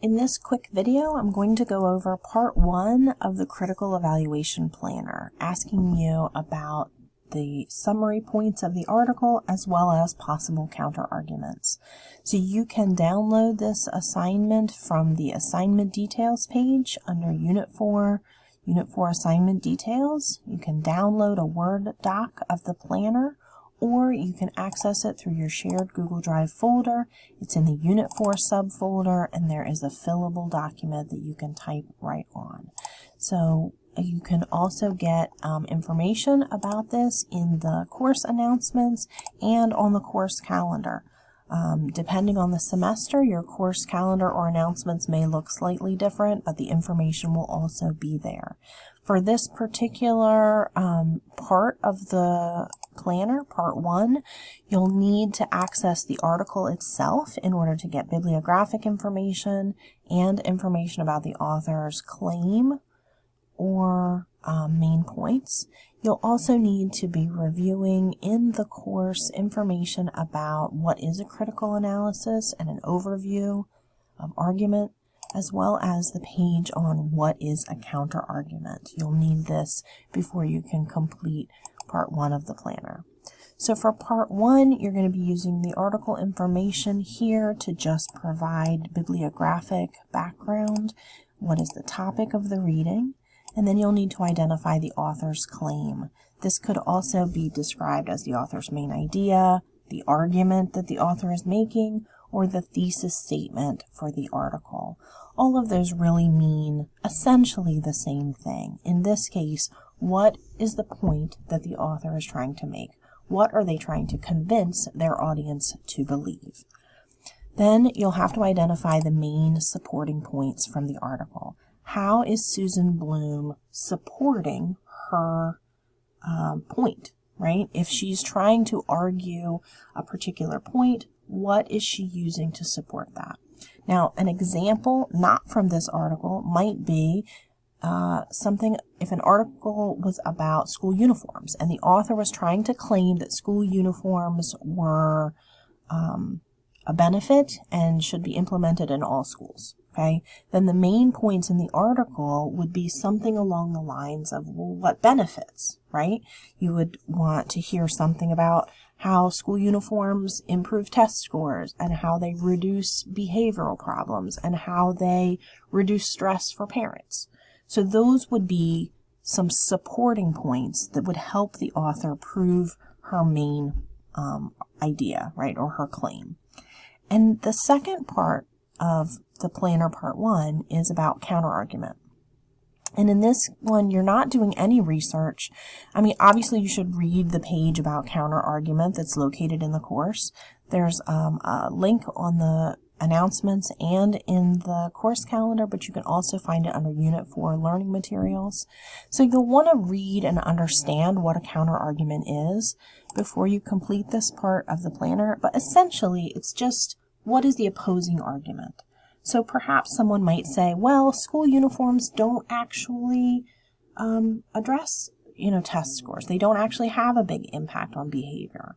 In this quick video, I'm going to go over part 1 of the Critical Evaluation Planner, asking you about the summary points of the article as well as possible counter-arguments. So you can download this assignment from the Assignment Details page under Unit 4 Assignment Details. You can download a Word doc of the planner, or you can access it through your shared Google Drive folder. It's in the Unit 4 subfolder, and there is a fillable document that you can type right on. So you can also get information about this in the course announcements and on the course calendar. Depending on the semester, your course calendar or announcements may look slightly different, but the information will also be there. For this particular part of the planner, part 1, you'll need to access the article itself in order to get bibliographic information and information about the author's claim or main points. You'll also need to be reviewing in the course information about what is a critical analysis and an overview of argument, as well as the page on what is a counter-argument. You'll need this before you can complete part 1 of the planner. So for part 1, you're going to be using the article information here to just provide bibliographic background. What is the topic of the reading? And then you'll need to identify the author's claim. This could also be described as the author's main idea, the argument that the author is making, or the thesis statement for the article. All of those really mean essentially the same thing. In this case, what is the point that the author is trying to make? What are they trying to convince their audience to believe? Then you'll have to identify the main supporting points from the article. How is Susan Bloom supporting her point, right? If she's trying to argue a particular point, what is she using to support that? Now, an example, not from this article, might be something if an article was about school uniforms and the author was trying to claim that school uniforms were a benefit and should be implemented in all schools. Okay, then the main points in the article would be something along the lines of, well, what benefits, right? You would want to hear something about how school uniforms improve test scores and how they reduce behavioral problems and how they reduce stress for parents. So those would be some supporting points that would help the author prove her main idea, right, or her claim. And the second part of the planner, part 1, is about counterargument. And in this one, you're not doing any research. I mean, obviously you should read the page about counterargument that's located in the course. There's a link on the announcements and in the course calendar, but you can also find it under Unit 4 learning materials. So you'll want to read and understand what a counterargument is before you complete this part of the planner. But essentially, it's just, what is the opposing argument? So perhaps someone might say, well, school uniforms don't actually address, test scores. They don't actually have a big impact on behavior.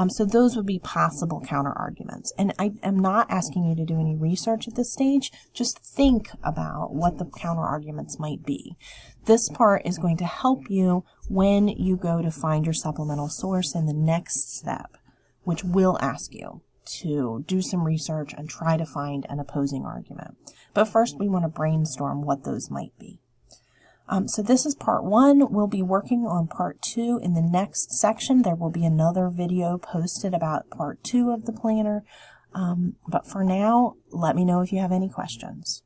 So those would be possible counter-arguments. And I am not asking you to do any research at this stage. Just think about what the counter-arguments might be. This part is going to help you when you go to find your supplemental source in the next step, which will ask you to do some research and try to find an opposing argument. But first, we want to brainstorm what those might be. So this is part 1. We'll be working on part 2 in the next section. There will be another video posted about part 2 of the planner. But for now, let me know if you have any questions.